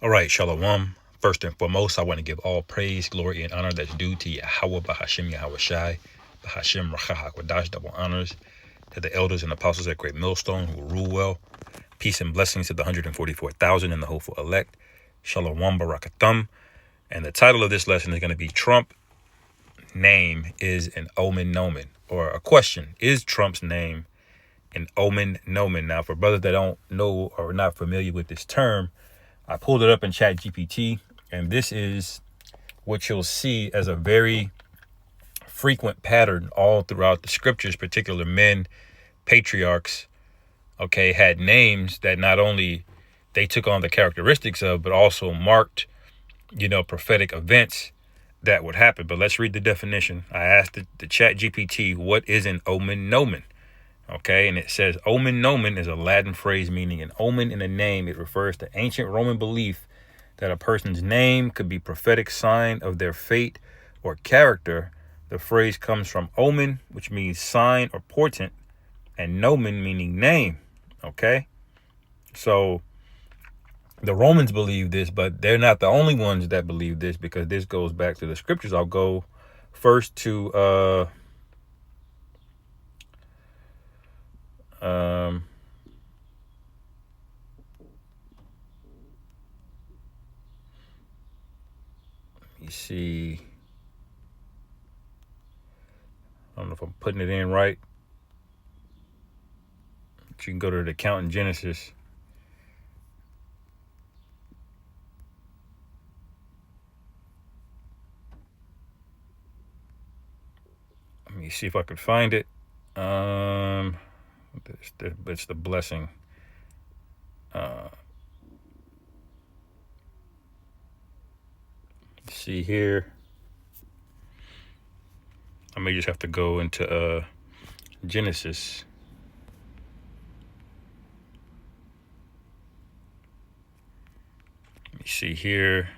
All right, Shalom. First and foremost, I want to give all praise, glory, and honor that's due to Yahweh, Bahashim Yahweh Shai, Bahashim Racha HaKodash, double honors to the elders and apostles at Great Millstone who will rule well. Peace and blessings to the 144,000 and the hopeful elect. Shalom Barakathum. And the title of this lesson is going to be Trump name is an Omen Nomen, or a question. Is Trump's name an Omen Nomen? Now, for brothers that don't know or are not familiar with this term, I pulled it up in Chat GPT, and this is what you'll see as a very frequent pattern all throughout the scriptures. Particular men, patriarchs, okay, had names that not only they took on the characteristics of, but also marked, prophetic events that would happen. But let's read the definition. I asked the Chat GPT, what is an Omen Nomen? Okay, and it says Omen Nomen is a Latin phrase meaning an omen in a name. It refers to ancient Roman belief that a person's name could be prophetic sign of their fate or character. The phrase comes from omen, which means sign or portent, and nomen meaning name. Okay, so the Romans believe this, but they're not the only ones that believe this, because this goes back to the scriptures. I'll go first to you see, I don't know if I'm putting it in right. But you can go to the account in Genesis. Let me see if I can find it. It's the blessing. See here. I may just have to go into Genesis. Let me see here.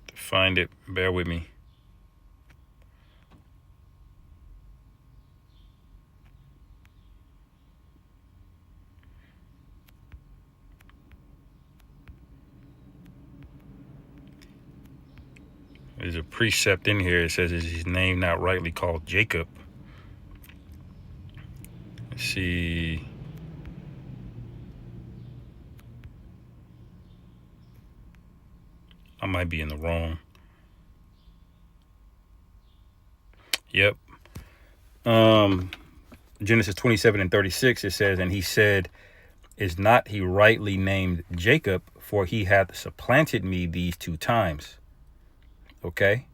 To find it, bear with me. There's a precept in here. It says, is his name not rightly called Jacob? Let's see. I might be in the wrong. Yep. Genesis 27:36, it says, and he said, is not he rightly named Jacob, for he hath supplanted me these 2 times. Okay.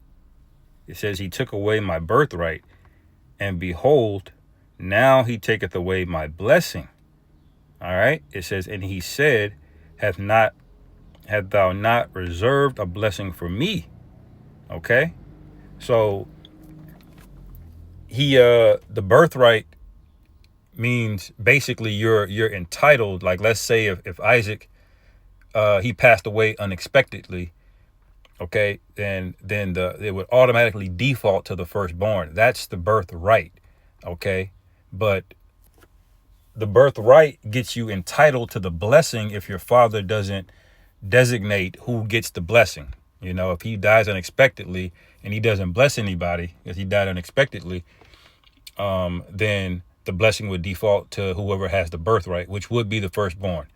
It says he took away my birthright, and behold, now he taketh away my blessing. All right. It says, and he said, have thou not reserved a blessing for me? Okay. So the birthright means basically you're entitled. Like, let's say if Isaac, he passed away unexpectedly. Okay, then it would automatically default to the firstborn. That's the birthright. Okay, but the birthright gets you entitled to the blessing if your father doesn't designate who gets the blessing. If he dies unexpectedly and he doesn't bless anybody because he died unexpectedly, then the blessing would default to whoever has the birthright, which would be the firstborn.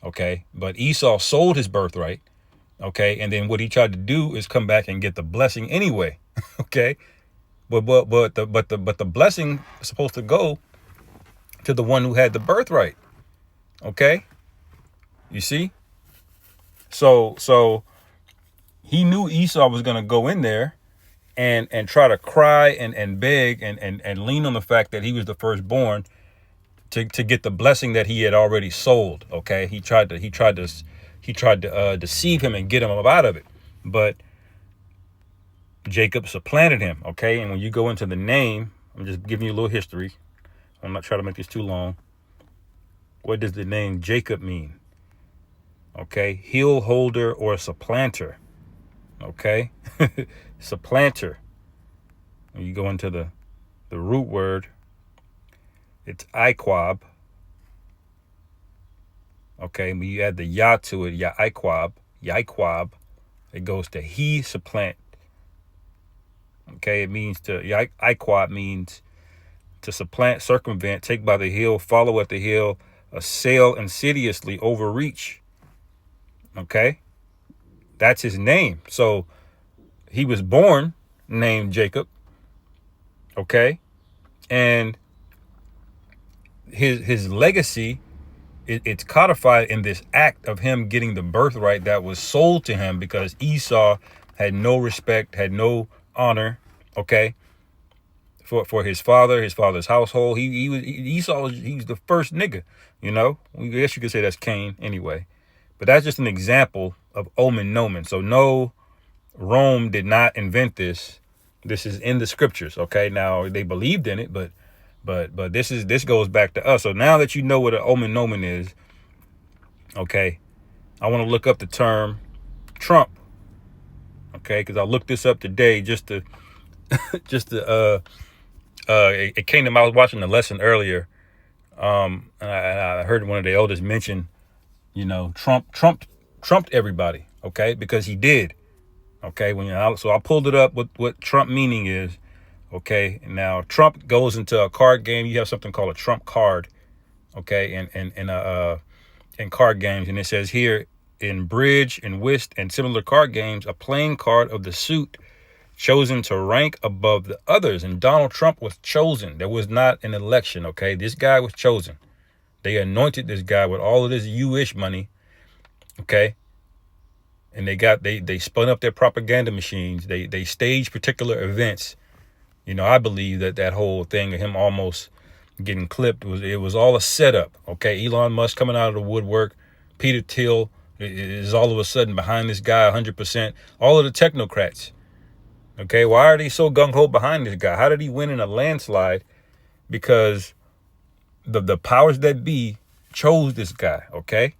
Okay, but Esau sold his birthright. Okay, and then what he tried to do is come back and get the blessing anyway. Okay, but the blessing is supposed to go to the one who had the birthright. Okay, you see. So he knew Esau was gonna go in there and try to cry and beg and lean on the fact that he was the firstborn to get the blessing that he had already sold. Okay, he tried to deceive him and get him out of it, but Jacob supplanted him. Okay, and when you go into the name, I'm just giving you a little history. I'm not trying to make this too long. What does the name Jacob mean? Okay, heel holder or supplanter. Okay, supplanter. When you go into the The root word, it's Iquab. Okay, when you add the ya to it, Yaiquab, it goes to he supplant. Okay, it means to, Iquab means to supplant, circumvent, take by the heel, follow at the heel, assail insidiously, overreach. Okay, that's his name. So he was born named Jacob. Okay, and his legacy, it's codified in this act of him getting the birthright that was sold to him because Esau had no respect, had no honor. Okay, for his father's household. Esau. He's the first nigga. You know, I guess you could say that's Cain anyway. But that's just an example of Omen Nomen. So no, Rome did not invent this. This is in the scriptures. Okay, now they believed in it, but this goes back to us. So now that you know what an Omen Nomen is, okay, I want to look up the term Trump. Okay, because I looked this up today just to it came to me. I was watching the lesson earlier, and I heard one of the elders mention, Trumped everybody, okay, because he did, okay. So I pulled it up what Trump meaning is, okay. Now Trump goes into a card game. You have something called a Trump card, okay, in card games, and it says here in bridge and whist and similar card games, a playing card of the suit chosen to rank above the others. And Donald Trump was chosen. There was not an election, okay? This guy was chosen. They anointed this guy with all of this U-ish money, okay? And they spun up their propaganda machines. They staged particular events. I believe that whole thing of him almost getting clipped was all a setup, okay? Elon Musk coming out of the woodwork, Peter Thiel is all of a sudden behind this guy 100%. All of the technocrats. Okay, why are they so gung-ho behind this guy? How did he win in a landslide? Because the powers that be chose this guy, okay?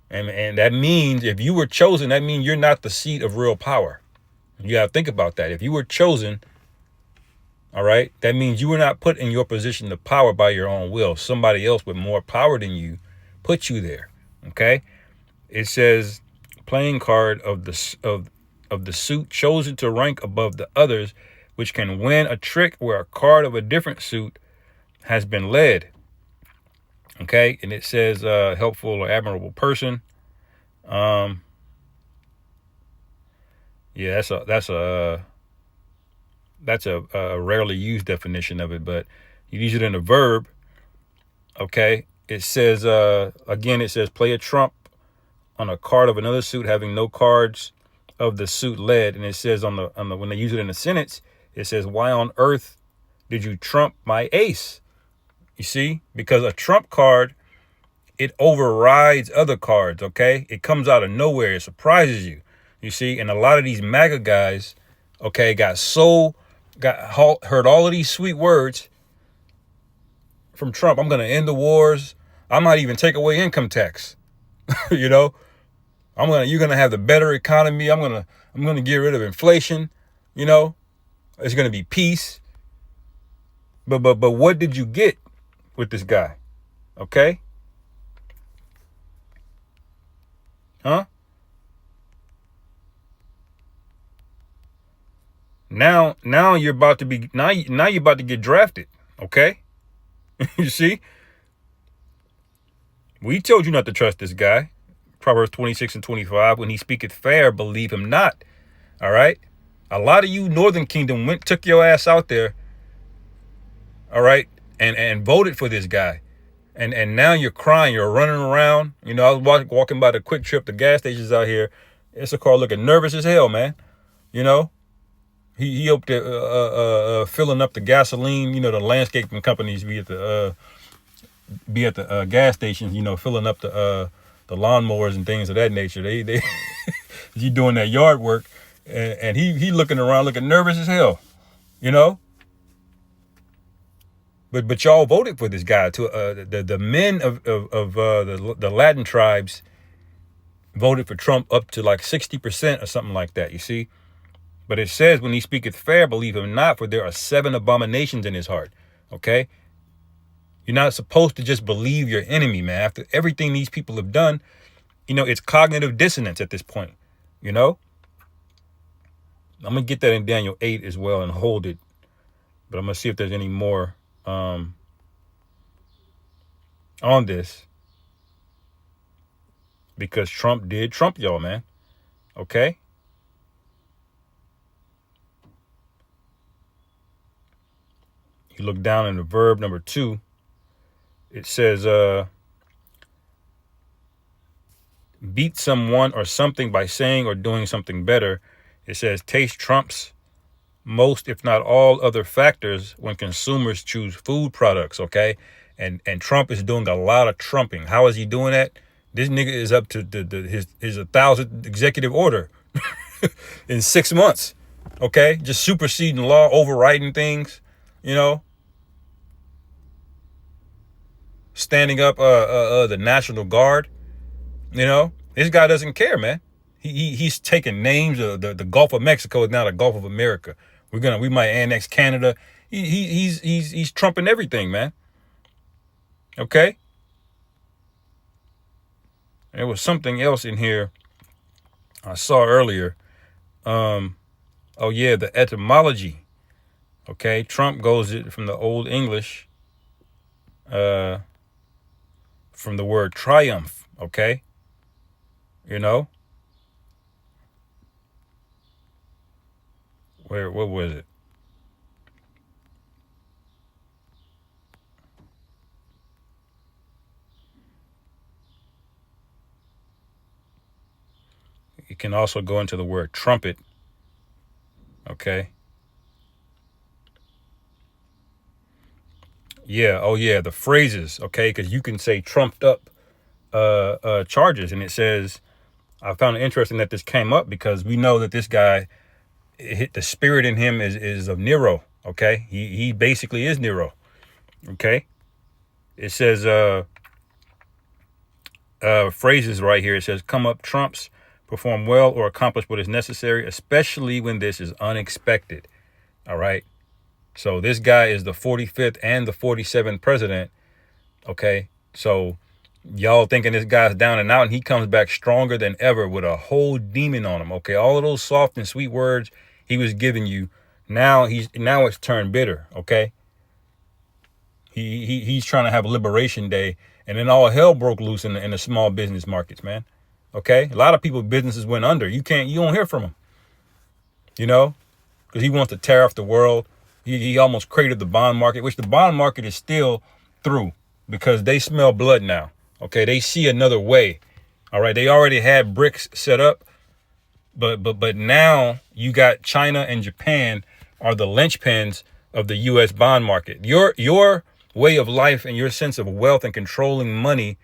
And that means if you were chosen, that means you're not the seat of real power. You got to think about that. If you were chosen, all right, that means you were not put in your position of power by your own will. Somebody else with more power than you put you there, okay? It says playing card of the suit chosen to rank above the others, which can win a trick where a card of a different suit has been led. Okay, and it says helpful or admirable person. Yeah, that's a rarely used definition of it, but you use it in a verb. Okay, it says again, it says play a trump on a card of another suit having no cards of the suit led, and it says on the when they use it in a sentence, it says, why on earth did you trump my ace? You see, because a trump card, it overrides other cards, okay? It comes out of nowhere. It surprises you. You see, and a lot of these MAGA guys, okay, heard all of these sweet words from Trump. I'm going to end the wars. I might even take away income tax. You're going to have the better economy. I'm going to get rid of inflation. It's going to be peace. But what did you get with this guy? Okay? Huh? Now you're about to be now you're about to get drafted, okay? You see? We told you not to trust this guy. Proverbs 26 and 25, when he speaketh fair, believe him not. All right? A lot of you Northern Kingdom took your ass out there, all right, and voted for this guy. And now you're crying, you're running around. I was walking by the Quick Trip, the gas stations out here. It's a car looking nervous as hell, man. He up there filling up the gasoline. The landscaping companies be at the gas stations, filling up the lawnmowers and things of that nature. They you doing that yard work, and he looking around looking nervous as hell, But y'all voted for this guy. The men of the Latin tribes voted for Trump up to like 60% or something like that. You see, But it says, when he speaketh fair, believe him not, for there are 7 abominations in his heart. Okay? You're not supposed to just believe your enemy, man. After everything these people have done, it's cognitive dissonance at this point. I'm going to get that in Daniel 8 as well and hold it. But I'm going to see if there's any more on this. Because Trump did Trump y'all, man. Okay? You look down in the verb number 2. It says, beat someone or something by saying or doing something better. It says, taste trumps most, if not all, other factors when consumers choose food products, okay? And Trump is doing a lot of trumping. How is he doing that? This nigga is up to his 1,000th executive order in 6 months, okay? Just superseding law, overriding things, standing up the National Guard. This guy doesn't care, man. He's taking names. The Gulf of Mexico is now the Gulf of America. We might annex Canada. He's trumping everything, man. Okay. There was something else in here I saw earlier. Oh yeah, the etymology. Okay, Trump goes it from the Old English, from the word triumph. Okay. What was it? You can also go into the word trumpet. Okay. Yeah. Oh yeah. The phrases. Okay. Because you can say trumped up charges. And it says, I found it interesting that this came up because we know that this guy, the spirit in him is of Nero. Okay. He basically is Nero. Okay. It says, phrases right here. It says, come up trumps, perform well, or accomplish what is necessary, especially when this is unexpected. All right. So this guy is the 45th and the 47th president. Okay. So y'all thinking this guy's down and out, and he comes back stronger than ever with a whole demon on him. Okay. All of those soft and sweet words he was giving you. Now it's turned bitter. Okay. He's trying to have a liberation day, and then all hell broke loose in the small business markets, man. Okay. A lot of people's businesses went under. You don't hear from him, because he wants to tear off the world. He almost created the bond market, which the bond market is still through because they smell blood now. Okay. They see another way. All right. They already had BRICS set up, but now you got China and Japan are the linchpins of the U.S. bond market. Your way of life and your sense of wealth and controlling money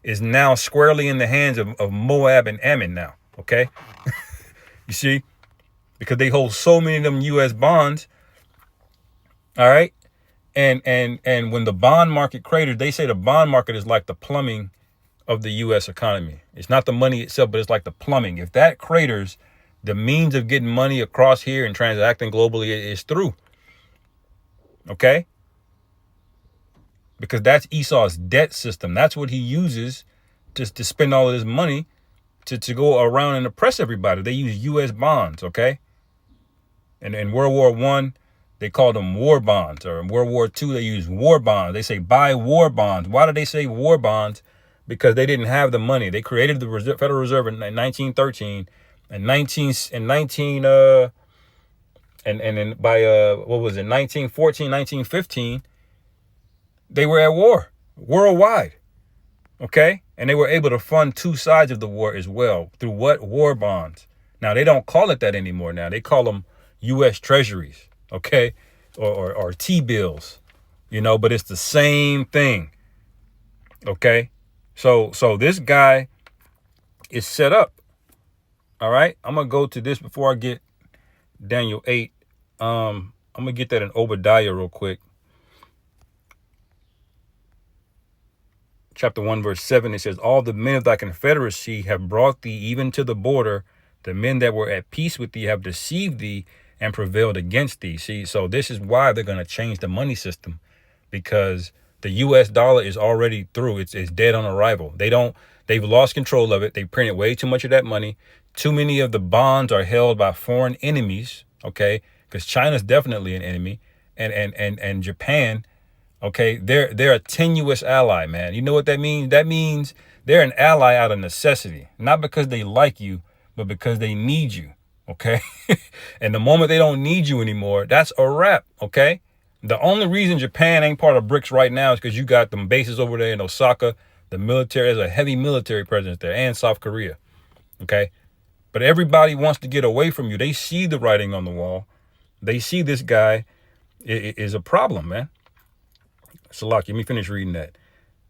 is now squarely in the hands of Moab and Ammon now. Okay. You see, because they hold so many of them U.S. bonds. All right. And when the bond market craters, they say the bond market is like the plumbing of the U.S. economy. It's not the money itself, but it's like the plumbing. If that craters, the means of getting money across here and transacting globally is through. Okay. Because that's Esau's debt system. That's what he uses to spend all of his money to go around and oppress everybody. They use U.S. bonds. Okay. And in World War I, they called them war bonds, or in World War II, they used war bonds. They say buy war bonds. Why do they say war bonds? Because they didn't have the money. They created the Federal Reserve in 1913 and by 1914, 1915, they were at war worldwide. Okay. And they were able to fund 2 sides of the war as well through what? War bonds. Now they don't call it that anymore. Now they call them U.S. treasuries. Okay. Or T-bills, but it's the same thing. Okay. So this guy is set up. All right. I'm going to go to this before I get Daniel 8. I'm going to get that in Obadiah real quick. Chapter 1, verse 7, it says, all the men of thy confederacy have brought thee even to the border, The men that were at peace with thee have deceived thee and prevailed against thee. See, so this is why they're going to change the money system, because the U.S. dollar is already through. It's dead on arrival. They've lost control of it. They printed way too much of that money. Too many of the bonds are held by foreign enemies, okay? Because China's definitely an enemy, and Japan, okay? They're a tenuous ally, man. You know what that means? That means they're an ally out of necessity, not because they like you, but because they need you, okay? And the moment they don't need you anymore, that's a wrap, okay? The only reason Japan ain't part of BRICS right now is because you got them bases over there in Osaka. The military, there's a heavy military presence there, and South Korea, okay? But everybody wants to get away from you. They see the writing on the wall. They see this guy is a problem, man. Salaki, let me finish reading that.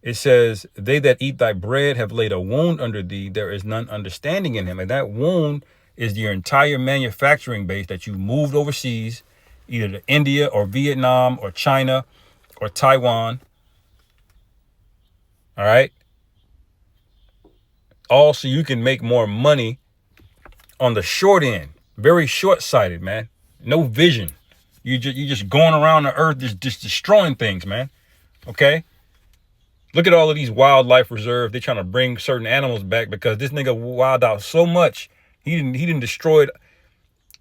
It says, they that eat thy bread have laid a wound under thee. There is none understanding in him. And that wound is your entire manufacturing base that you moved overseas, either to India or Vietnam or China or Taiwan. All right. All so you can make more money on the short end. Very short-sighted, man. No vision. You just going around the earth just destroying things, man. Okay? Look at all of these wildlife reserves. They're trying to bring certain animals back because this nigga wilded out so much. He didn't destroyed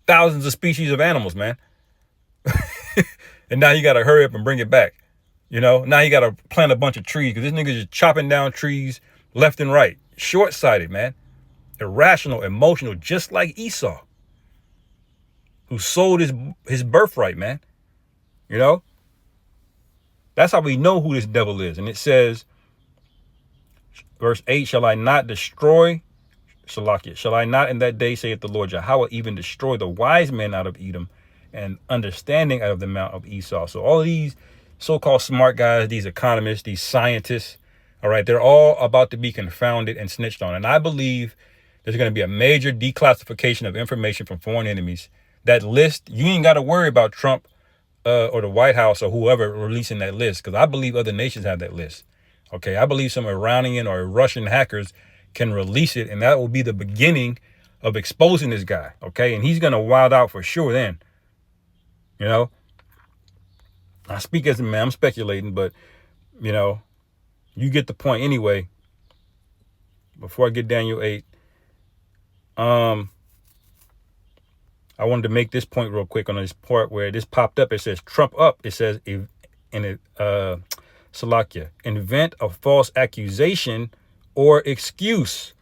thousands of species of animals, man. And now you got to hurry up and bring it back. You know, now you got to plant a bunch of trees because this nigga's just chopping down trees left and right. Short-sighted, man. Irrational, emotional, just like Esau, who sold his birthright, man. You know? That's how we know who this devil is. And it says, verse 8, shall I not destroy, Salakia, shall I not in that day, saith the Lord Yahweh, even destroy the wise men out of Edom and understanding out of the mount of Esau. So all of these so-called smart guys, these economists, these scientists, all right, they're all about to be confounded and snitched on. And I believe there's going to be a major declassification of information from foreign enemies. That list, you ain't got to worry about Trump or the White House or whoever releasing that list, because I believe other nations have that list. Okay, I believe some Iranian or Russian hackers can release it, and that will be the beginning of exposing this guy. Okay, and he's going to wild out for sure then. You know, I speak as a man, I'm speculating, but, you know, you get the point anyway. Before I get Daniel 8, I wanted to make this point real quick on this part where this popped up. It says Trump up. It says in it, Salakia, invent a false accusation or excuse.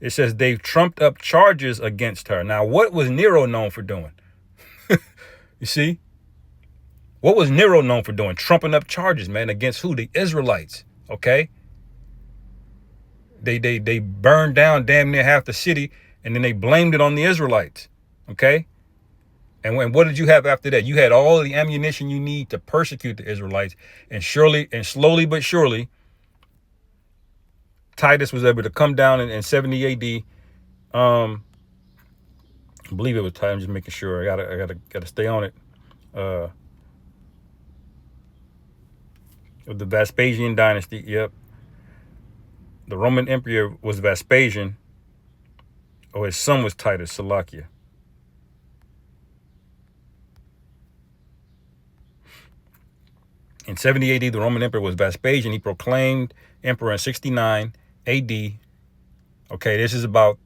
It says they've trumped up charges against her. Now, what was Nero known for doing? You see? What was Nero known for doing? Trumping up charges, man, against who? The Israelites. Okay? They burned down damn near half the city, and then they blamed it on the Israelites. Okay? And what did you have after that? You had all the ammunition you need to persecute the Israelites. And slowly but surely, Titus was able to come down in 70 AD. I believe it was Titus. I'm just making sure. I gotta stay on it. Of the Vespasian dynasty. Yep. The Roman Emperor was Vespasian. Oh, his son was Titus, Salakia. In 70 AD, the Roman Emperor was Vespasian. He proclaimed emperor in 69 AD. Okay, this is about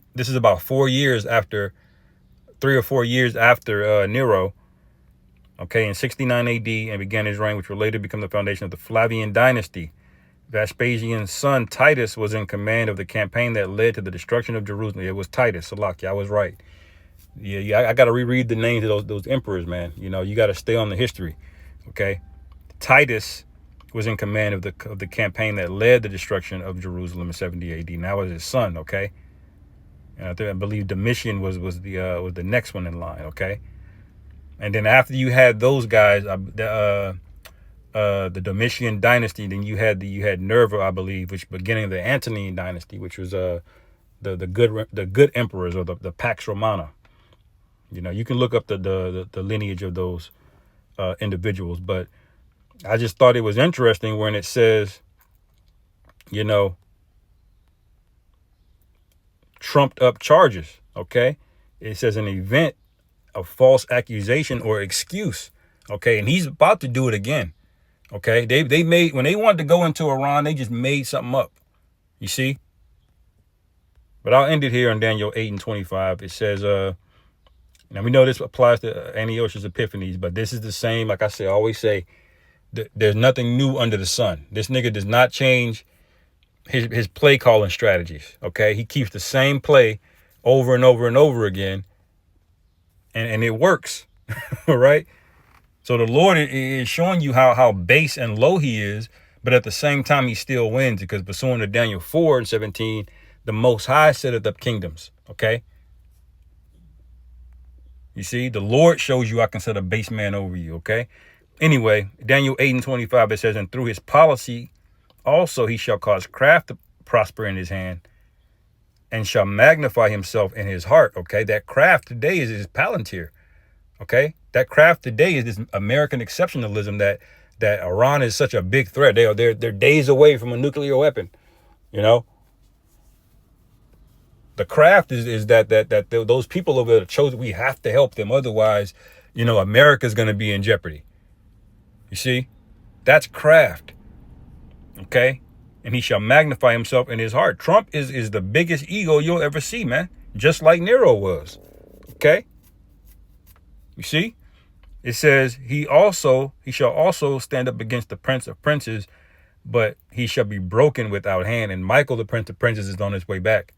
4 years after, 3 or 4 years after Nero. Okay, in 69 AD, and began his reign, which would later become the foundation of the Flavian dynasty. Vespasian's son Titus was in command of the campaign that led to the destruction of Jerusalem. It was Titus, Salakia, I was right. Yeah, I got to reread the names of those emperors, man. You know, you got to stay on the history. Okay. Titus was in command of the campaign that led the destruction of Jerusalem in 70 AD. And that was his son, okay? And I believe Domitian was the next one in line, okay? And then after you had those guys, the Domitian dynasty, then you had Nerva, I believe, which beginning of the Antonine dynasty, which was the good emperors, or the Pax Romana. You know, you can look up the lineage of those individuals, but I just thought it was interesting when it says, you know, trumped up charges. Okay. It says an event of false accusation or excuse. Okay, and he's about to do it again. Okay, they made, when they wanted to go into Iran, they just made something up. You see? But I'll end it here on Daniel 8:25. It says, now we know this applies to Antiochus Epiphanes, but this is the same. Like I say, I always say, there's nothing new under the sun. This nigga does not change his play calling strategies. Okay, he keeps the same play over and over and over again, and it works. All right. So the Lord is showing you how base and low he is, but at the same time he still wins, because pursuant to Daniel 4:17, the Most High setteth up kingdoms. Okay. You see, the Lord shows you I can set a base man over you. Okay. Anyway, Daniel 8:25, it says, and through his policy also he shall cause craft to prosper in his hand, and shall magnify himself in his heart. Okay. That craft today is his palantir. Okay. That craft today is this American exceptionalism that Iran is such a big threat. They're days away from a nuclear weapon. You know, the craft is that those people over there chose, we have to help them. Otherwise, America's going to be in jeopardy. You see, that's craft. Okay. And he shall magnify himself in his heart. Trump is the biggest ego you'll ever see, man. Just like Nero was. Okay. You see, it says he shall also stand up against the prince of princes, but he shall be broken without hand. And Michael, the prince of princes, is on his way back.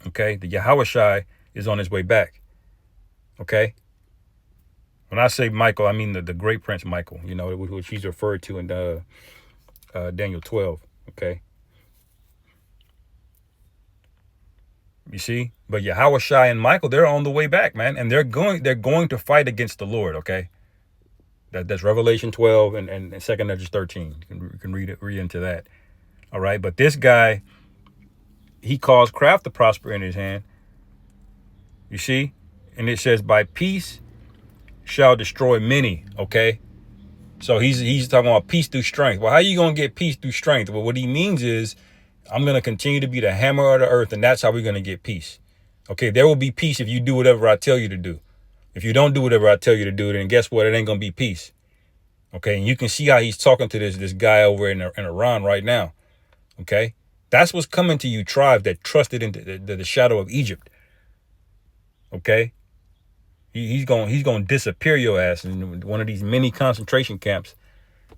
Okay. The Yahushai is on his way back. Okay. When I say Michael, I mean the great prince Michael, which he's referred to in Daniel 12. Okay. You see, but Yahushai and Michael, they're on the way back, man. And they're going to fight against the Lord. Okay. That's Revelation 12 and 2nd Ezra 13. You can read into that. All right. But this guy, he caused craft to prosper in his hand. You see, and it says by peace shall destroy many. Okay. So he's talking about peace through strength. Well, how are you going to get peace through strength? Well, what he means is, I'm going to continue to be the hammer of the earth, and that's how we're going to get peace. Okay, there will be peace if you do whatever I tell you to do. If you don't do whatever I tell you to do, then guess what? It ain't going to be peace. Okay, and you can see how he's talking to this guy over in Iran right now. Okay, that's what's coming to you, tribes that trusted in the shadow of Egypt. Okay, he's going to disappear your ass in one of these mini concentration camps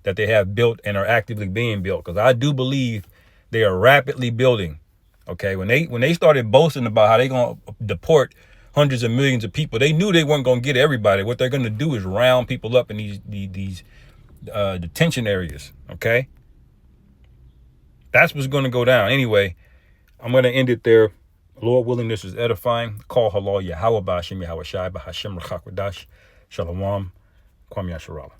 that they have built and are actively being built. Because I do believe they are rapidly building. Okay, when they started boasting about how they're going to deport hundreds of millions of people, they knew they weren't going to get everybody. What they're going to do is round people up in these detention areas. Okay, that's what's going to go down. Anyway, I'm going to end it there. Lord willing, this is edifying. Call halal Yahweh Ba'Hashem Yahweh Shai Ba'Hashem Rachak Wadash Shalom Kwam Yasharala.